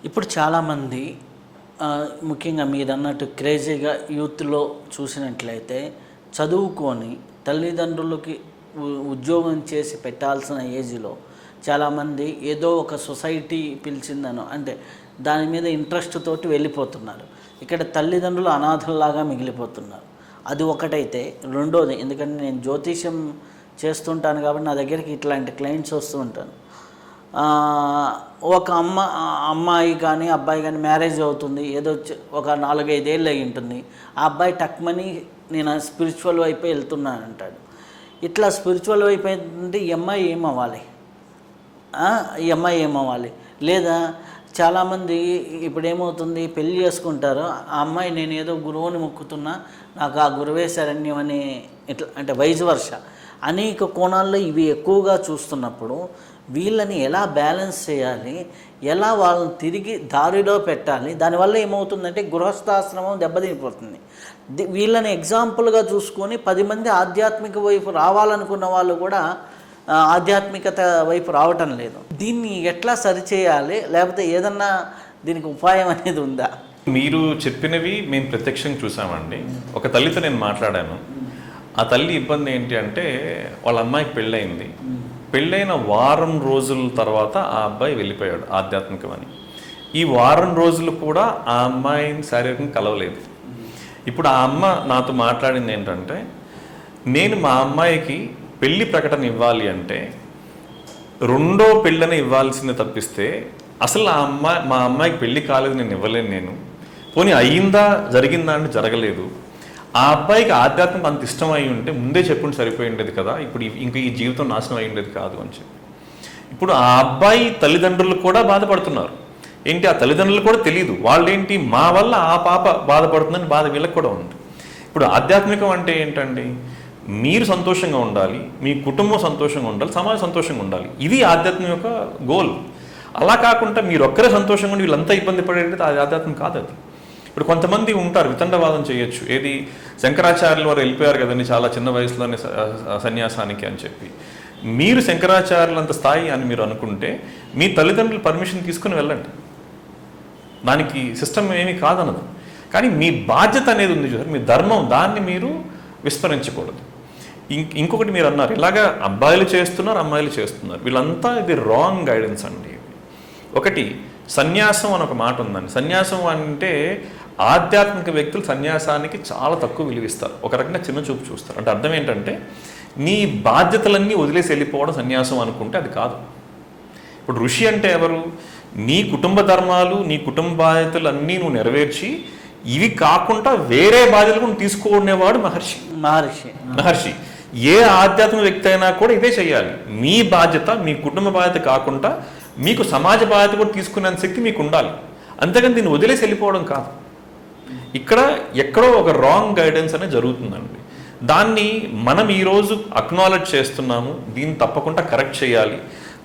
ఇప్పుడు చాలామంది ముఖ్యంగా మీరన్నట్టు క్రేజీగా యూత్లో చూసినట్లయితే చదువుకొని తల్లిదండ్రులకి ఉద్యోగం చేసి పెట్టాల్సిన ఏజ్లో చాలామంది ఏదో ఒక సొసైటీ పిలిచిందనో అంటే దాని మీద ఇంట్రెస్ట్ తోటి వెళ్ళిపోతున్నారు. ఇక్కడ తల్లిదండ్రులు అనాథల్లాగా మిగిలిపోతున్నారు. అది ఒకటైతే, రెండోది ఎందుకంటే నేను జ్యోతిష్యం చేస్తుంటాను కాబట్టి నా దగ్గరికి ఇట్లాంటి క్లయింట్స్ వస్తూ ఉంటాను. ఒక అమ్మాయి కానీ అబ్బాయి కానీ మ్యారేజ్ అవుతుంది, ఏదో ఒక 4-5 ఏళ్ళు అయి ఉంటుంది. ఆ అబ్బాయి టక్మని నేను స్పిరిచువల్ వైపే వెళ్తున్నాను అంటాడు. ఇట్లా స్పిరిచువల్ వైపు ఏంటంటే ఈ అమ్మాయి ఏమవ్వాలి, ఈ అమ్మాయి ఏమవ్వాలి? లేదా చాలామంది ఇప్పుడు ఏమవుతుంది, పెళ్ళి చేసుకుంటారు. ఆ అమ్మాయి నేను ఏదో గురువుని మొక్కుతున్నా, నాకు ఆ గురువే శరణ్యం అని ఇట్లా అంటే వైజ్ వర్ష అనేక కోణాల్లో ఇవి ఎక్కువగా చూస్తున్నప్పుడు వీళ్ళని ఎలా బ్యాలెన్స్ చేయాలి, ఎలా వాళ్ళని తిరిగి దారిలో పెట్టాలి? దానివల్ల ఏమవుతుందంటే గృహస్థాశ్రమం దెబ్బతినిపోతుంది. వీళ్ళని ఎగ్జాంపుల్గా చూసుకొని 10 మంది ఆధ్యాత్మిక వైపు రావాలనుకున్న వాళ్ళు కూడా ఆధ్యాత్మికత వైపు రావటం లేదు. దీన్ని ఎట్లా సరిచేయాలి, లేకపోతే ఏదన్నా దీనికి ఉపాయం అనేది ఉందా? మీరు చెప్పినవి మేము ప్రత్యక్షంగా చూసామండి. ఒక తల్లితో నేను మాట్లాడాను. ఆ తల్లి ఇబ్బంది ఏంటి అంటే వాళ్ళ అమ్మాయికి పెళ్ళయింది. పెళ్ళైన వారం రోజుల తర్వాత ఆ అబ్బాయి వెళ్ళిపోయాడు ఆధ్యాత్మికమని. ఈ వారం రోజులు కూడా ఆ అమ్మాయిని శారీరకంగా కలవలేదు. ఇప్పుడు ఆ అమ్మ నాతో మాట్లాడింది ఏంటంటే, నేను మా అమ్మాయికి పెళ్లి ప్రకటన ఇవ్వాలి అంటే రెండో పెళ్ళని ఇవ్వాల్సింది తప్పిస్తే అసలు మా అమ్మాయికి పెళ్లి కాలేదు, నేను ఇవ్వలేను. నేను పోనీ అయ్యిందా జరిగిందా అంటే జరగలేదు. ఆ అబ్బాయికి ఆధ్యాత్మం అంత ఇష్టం అయి ఉంటే ముందే చెప్పుంటే సరిపోయి ఉండేది కదా, ఇప్పుడు ఇంక ఈ జీవితం నాశనం అయి ఉండేది కాదు అని చెప్పి. ఇప్పుడు ఆ అబ్బాయి తల్లిదండ్రులు కూడా బాధపడుతున్నారు. ఏంటి, ఆ తల్లిదండ్రులు కూడా తెలియదు. వాళ్ళేంటి, మా వల్ల ఆ పాప బాధపడుతుందని బాధ వీళ్ళకి కూడా ఉంది. ఇప్పుడు ఆధ్యాత్మికం అంటే ఏంటండి, మీరు సంతోషంగా ఉండాలి, మీ కుటుంబం సంతోషంగా ఉండాలి, సమాజం సంతోషంగా ఉండాలి. ఇది ఆధ్యాత్మిక యొక్క గోల్. అలా కాకుండా మీరు ఒక్కరే సంతోషంగా ఉండి వీళ్ళంతా ఇబ్బంది పడేది అది ఆధ్యాత్మికం కాదు. అది ఇప్పుడు కొంతమంది ఉంటారు వితండవాదం చేయొచ్చు. ఏది, శంకరాచార్యుల వారు వెళ్ళిపోయారు కదండి చాలా చిన్న వయసులోనే సన్యాసానికి అని చెప్పి. మీరు శంకరాచార్యులంత స్థాయి అని మీరు అనుకుంటే మీ తల్లిదండ్రులు పర్మిషన్ తీసుకుని వెళ్ళండి, దానికి సిస్టమ్ ఏమీ కాదనదు. కానీ మీ బాధ్యత అనేది ఉంది చూసారు, మీ ధర్మం, దాన్ని మీరు విస్మరించకూడదు. ఇంకొకటి మీరు అన్నారు, ఇలాగా అబ్బాయిలు చేస్తున్నారు అమ్మాయిలు చేస్తున్నారు, వీళ్ళంతా ఇది రాంగ్ గైడెన్స్ అండి. ఒకటి, సన్యాసం అని ఒక మాట ఉందండి. సన్యాసం అంటే ఆధ్యాత్మిక వ్యక్తులు సన్యాసానికి చాలా తక్కువ విలువిస్తారు, ఒక రకంగా చిన్న చూపు చూస్తారు. అంటే అర్థం ఏంటంటే నీ బాధ్యతలన్నీ వదిలేసి వెళ్ళిపోవడం సన్యాసం అనుకుంటే అది కాదు. ఇప్పుడు ఋషి అంటే ఎవరు, నీ కుటుంబ ధర్మాలు నీ కుటుంబ బాధ్యతలు అన్నీ నువ్వు నెరవేర్చి ఇవి కాకుండా వేరే బాధ్యతలు కూడా తీసుకునేవాడు మహర్షి. మహర్షి ఏ ఆధ్యాత్మిక వ్యక్తి అయినా కూడా ఇదే చేయాలి. మీ బాధ్యత మీ కుటుంబ బాధ్యత కాకుండా మీకు సమాజ బాధ్యత కూడా తీసుకునే శక్తి మీకు ఉండాలి. అంతేగాని దీన్ని వదిలేసి వెళ్ళిపోవడం కాదు. ఇక్కడ ఎక్కడో ఒక రాంగ్ గైడెన్స్ అనేది జరుగుతుందండి. దాన్ని మనం ఈరోజు అక్నాలెడ్జ్ చేస్తున్నాము, దీన్ని తప్పకుండా కరెక్ట్ చేయాలి.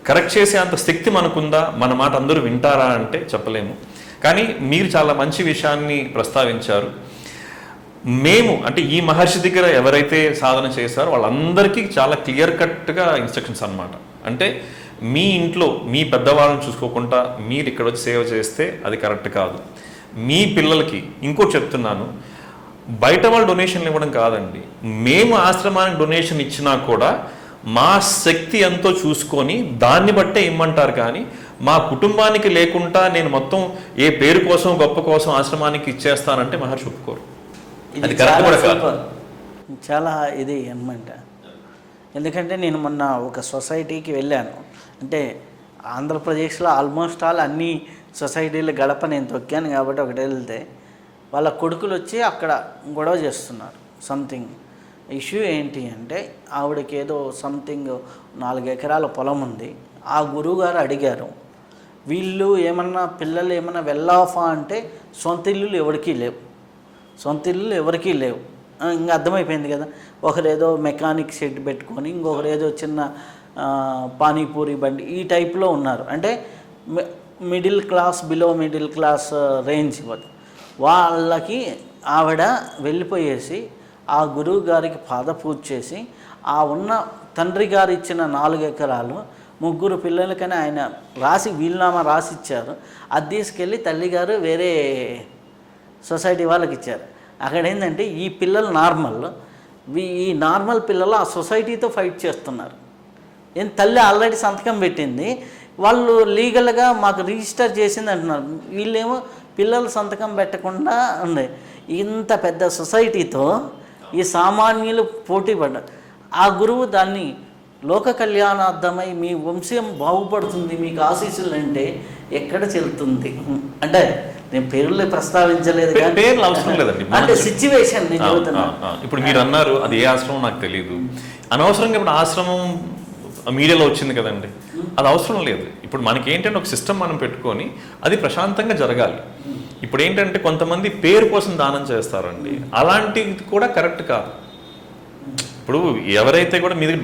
కరెక్ట్ చేసే అంత శక్తి మనకుందా, మన మాట అందరూ వింటారా అంటే చెప్పలేము. కానీ మీరు చాలా మంచి విషయాన్ని ప్రస్తావించారు. మేము అంటే ఈ మహర్షి దగ్గర ఎవరైతే సాధన చేశారో వాళ్ళందరికీ చాలా క్లియర్ కట్గా ఇన్స్ట్రక్షన్స్ అన్నమాట. అంటే మీ ఇంట్లో మీ పెద్దవాళ్ళని చూసుకోకుండా మీరు ఇక్కడ వచ్చి సేవ చేస్తే అది కరెక్ట్ కాదు. మీ పిల్లలకి ఇంకోటి చెప్తున్నాను, బయట వాళ్ళు డొనేషన్లు ఇవ్వడం కాదండి, మేము ఆశ్రమానికి డొనేషన్ ఇచ్చినా కూడా మా శక్తి ఎంతో చూసుకొని దాన్ని బట్టే ఇమ్మంటారు. కానీ మా కుటుంబానికి లేకుండా నేను మొత్తం ఏ పేరు కోసం గొప్ప కోసం ఆశ్రమానికి ఇచ్చేస్తానంటే మహర్షి ఒప్పుకోరు. అది కరెక్ట్ కూడా కాదు. చాలా ఇది అనమాట. ఎందుకంటే నేను మొన్న ఒక సొసైటీకి వెళ్ళాను. అంటే ఆంధ్రప్రదేశ్లో ఆల్మోస్ట్ అన్ని సొసైటీలు గడప నేను తొక్కాను కాబట్టి ఒకటి వెళ్తే వాళ్ళ కొడుకులు వచ్చి అక్కడ గొడవ చేస్తున్నారు. సంథింగ్ ఇష్యూ ఏంటి అంటే ఆవిడకి ఏదో సంథింగ్ 4 ఎకరాల పొలం ఉంది. ఆ గురువుగారు అడిగారు, వీళ్ళు ఏమన్నా పిల్లలు ఏమన్నా వెళ్ళాఫా అంటే సొంత ఇల్లులు ఎవరికీ లేవు. ఇంకా అర్థమైపోయింది కదా. ఒకరేదో మెకానిక్ షెడ్ పెట్టుకొని, ఇంకొకరేదో చిన్న పానీపూరి బండి ఈ టైప్లో ఉన్నారు. అంటే middle class, below middle class range వాళ్ళకి ఆవిడ వెళ్ళిపోయేసి ఆ గురువు గారికి పాదపూజ చేసి ఆ ఉన్న తండ్రి గారు ఇచ్చిన 4 ఎకరాలు ముగ్గురు పిల్లలకని ఆయన వీలునామా రాసి ఇచ్చారు. అది తీసుకెళ్ళి తల్లిగారు వేరే సొసైటీ వాళ్ళకి ఇచ్చారు. అక్కడ ఏంటంటే ఈ పిల్లలు నార్మల్, ఈ నార్మల్ పిల్లలు ఆ సొసైటీతో ఫైట్ చేస్తున్నారు. తల్లి ఆల్రెడీ సంతకం పెట్టింది, వాళ్ళు లీగల్గా మాకు రిజిస్టర్ చేసింది అంటున్నారు. వీళ్ళేమో పిల్లలు సంతకం పెట్టకుండా ఉండే. ఇంత పెద్ద సొసైటీతో ఈ సామాన్యులు పోటీ పడ్డారు. ఆ గురువు దాన్ని లోక కళ్యాణార్థమై మీ వంశం బాగుపడుతుంది మీకు ఆశీస్సులు అంటే ఎక్కడ చెల్లుతుంది అంటే నేను పేర్లు ప్రస్తావించలేదు, పేర్లు అవసరం లేదండి, అంటే సిచ్యువేషన్ నేను చెబుతున్నా. ఇప్పుడు మీరు అన్నారు అది ఏ ఆశ్రమం నాకు తెలియదు, అనవసరంగా ఇప్పుడు ఆశ్రమం మీడియాలో వచ్చింది కదండి, అది అవసరం లేదు. ఇప్పుడు మనకి ఏంటంటే ఒక సిస్టమ్ మనం పెట్టుకొని అది ప్రశాంతంగా జరగాలి. ఇప్పుడు ఏంటంటే కొంతమంది పేరు కోసం దానం చేస్తారండి, అలాంటిది కూడా కరెక్ట్ కాదు. ఇప్పుడు ఎవరైతే కూడా మీ దగ్గర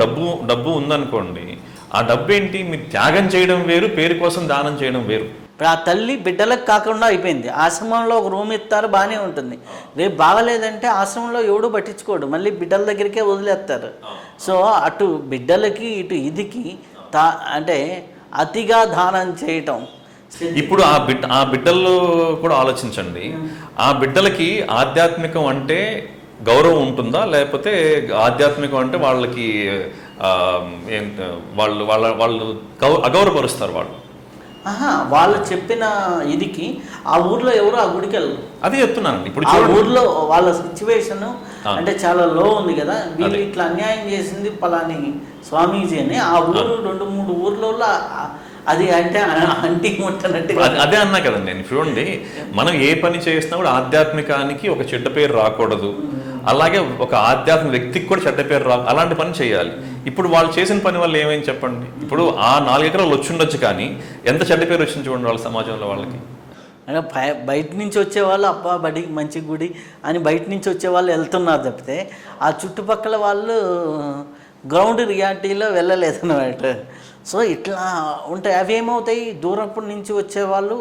డబ్బు ఉందనుకోండి, ఆ డబ్బు ఏంటి మీరు త్యాగం చేయడం వేరు, పేరు కోసం దానం చేయడం వేరు. ఇప్పుడు ఆ తల్లి బిడ్డలకు కాకుండా అయిపోయింది. ఆశ్రమంలో ఒక రూమ్ ఇస్తారు, బాగానే ఉంటుంది. రేపు బాగలేదంటే ఆశ్రమంలో ఎవడు పట్టించుకోడు, మళ్ళీ బిడ్డల దగ్గరికే వదిలేస్తారు. సో అటు బిడ్డలకి ఇటు ఇదికి అంటే అతిగా దానం చేయటం. ఇప్పుడు ఆ బిడ్డల్లో కూడా ఆలోచించండి, ఆ బిడ్డలకి ఆధ్యాత్మికం అంటే గౌరవం ఉంటుందా, లేకపోతే ఆధ్యాత్మికం అంటే వాళ్ళకి వాళ్ళు అగౌరవపరుస్తారు వాళ్ళు. వాళ్ళు చెప్పిన ఇదికి ఆ ఊర్లో ఎవరు ఆ గుడికి వెళ్ళరు. అదే చెప్తున్నానండి. ఇప్పుడు ఆ ఊర్లో వాళ్ళ సిచ్యువేషన్ అంటే చాలా లో ఉంది కదా, వీళ్ళు ఇట్లా అన్యాయం చేసింది పలాని స్వామీజీ అని ఆ ఊరు 2-3 ఊర్లలో అది అంటే అంటి ముట్టనట్టు. అదే అన్నా కదండి నేను. చూడండి, మనం ఏ పని చేసినా కూడా ఆధ్యాత్మికానికి ఒక చెడ్డ పేరు రాకూడదు, అలాగే ఒక ఆధ్యాత్మిక వ్యక్తికి కూడా చెడ్డ పేరు అలాంటి పని చేయాలి. ఇప్పుడు వాళ్ళు చేసిన పని వల్ల ఏమైంది చెప్పండి. ఇప్పుడు ఆ 4 ఎకరాలు వచ్చి ఉండొచ్చు, కానీ ఎంత చెడ్డ పేరు వచ్చింది చూడండి వాళ్ళ సమాజంలో. వాళ్ళకి బయట నుంచి వచ్చేవాళ్ళు అబ్బా బడి మంచి గుడి అని బయట నుంచి వచ్చేవాళ్ళు వెళ్తున్నారు తప్పితే ఆ చుట్టుపక్కల వాళ్ళు గ్రౌండ్ రియాలిటీలో వెళ్ళలేదన్నమాట. సో ఇట్లా ఉంటాయి. అవి ఏమవుతాయి, దూరపు నుంచి వచ్చేవాళ్ళు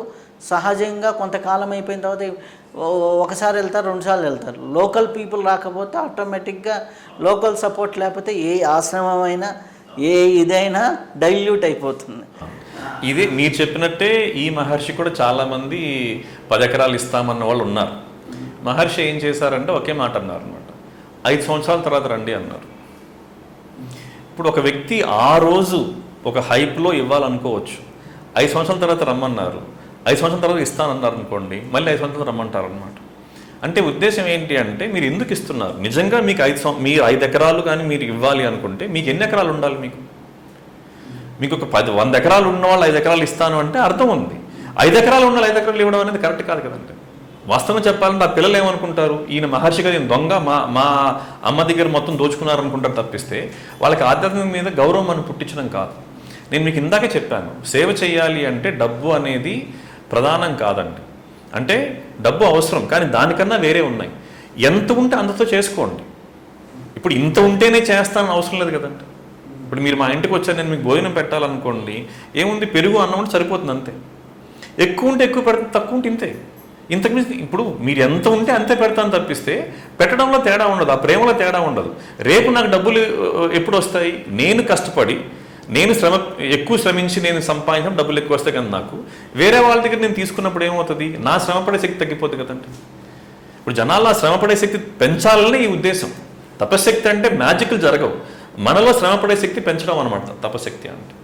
సహజంగా కొంతకాలం అయిపోయిన తర్వాత ఒకసారి వెళ్తారు, 2 సార్లు వెళ్తారు. లోకల్ పీపుల్ రాకపోతే ఆటోమేటిక్గా లోకల్ సపోర్ట్ లేకపోతే ఏ ఆశ్రమం అయినా ఏ ఇదైనా డైల్యూట్ అయిపోతుంది. ఇది మీరు చెప్పినట్టే ఈ మహర్షి కూడా చాలామంది 10 ఎకరాలు ఇస్తామన్న వాళ్ళు ఉన్నారు. మహర్షి ఏం చేశారంటే ఒకే మాట అన్నారు అనమాట, 5 సంవత్సరాల తర్వాత రండి అన్నారు. ఇప్పుడు ఒక వ్యక్తి ఆ రోజు ఒక హైప్లో ఇవ్వాలనుకోవచ్చు, 5 సంవత్సరాల తర్వాత రమ్మన్నారు, 5 సంవత్సరాల తర్వాత ఇస్తానన్నారు అనుకోండి, మళ్ళీ 5 సంవత్సరాలు రమ్మంటారు అనమాట. అంటే ఉద్దేశం ఏంటి అంటే మీరు ఎందుకు ఇస్తున్నారు? నిజంగా మీకు మీరు 5 ఎకరాలు కానీ మీరు ఇవ్వాలి అనుకుంటే మీకు ఎన్ని ఎకరాలు ఉండాలి? మీకు ఒక 100 ఎకరాలు ఉన్న వాళ్ళు 5 ఎకరాలు ఇస్తాను అంటే అర్థం ఉంది. 5 ఎకరాలు ఉన్న 5 ఎకరాలు ఇవ్వడం అనేది కరెక్ట్ కాదు కదంటే. వాస్తవంగా చెప్పాలంటే ఆ పిల్లలు ఏమనుకుంటారు, ఈయన మహర్షి గారు ఈయన దొంగ, మా అమ్మ దగ్గర మొత్తం దోచుకున్నారు అనుకుంటారు తప్పిస్తే వాళ్ళకి ఆధ్యాత్మిక మీద గౌరవం మనం పుట్టించడం కాదు. నేను మీకు ఇందాకే చెప్పాను, సేవ చేయాలి అంటే డబ్బు అనేది ప్రధానం కాదండి. అంటే డబ్బు అవసరం, కానీ దానికన్నా వేరే ఉన్నాయి. ఎంత ఉంటే అంతతో చేసుకోండి. ఇప్పుడు ఇంత ఉంటేనే చేస్తానని అవసరం లేదు కదండి. ఇప్పుడు మీరు మా ఇంటికి వచ్చారు, నేను మీకు భోజనం పెట్టాలనుకోండి, ఏముంది పెరుగు అన్నం ఉంటే సరిపోతుంది అంతే. ఎక్కువ ఉంటే ఎక్కువ పెడతాను, తక్కువ ఉంటే ఇంతే. ఇంతకుమించి ఇప్పుడు మీరు ఎంత ఉంటే అంతే పెడతాను తప్పిస్తే పెట్టడంలో తేడా ఉండదు, ఆ ప్రేమలో తేడా ఉండదు. రేపు నాకు డబ్బులు ఎప్పుడు వస్తాయి? నేను కష్టపడి నేను ఎక్కువ శ్రమించి నేను సంపాదించడం డబ్బులు ఎక్కువ వస్తాయి కదా నాకు. వేరే వాళ్ళ దగ్గర నేను తీసుకున్నప్పుడు ఏమవుతుంది, నా శ్రమపడే శక్తి తగ్గిపోతుంది కదండి. ఇప్పుడు జనాల్లో ఆ శ్రమపడే శక్తి పెంచాలని ఈ ఉద్దేశం. తపశక్తి అంటే మ్యాజిక్లు జరగవు, మనలో శ్రమపడే శక్తి పెంచడం అనమాట తపశక్తి అంటే.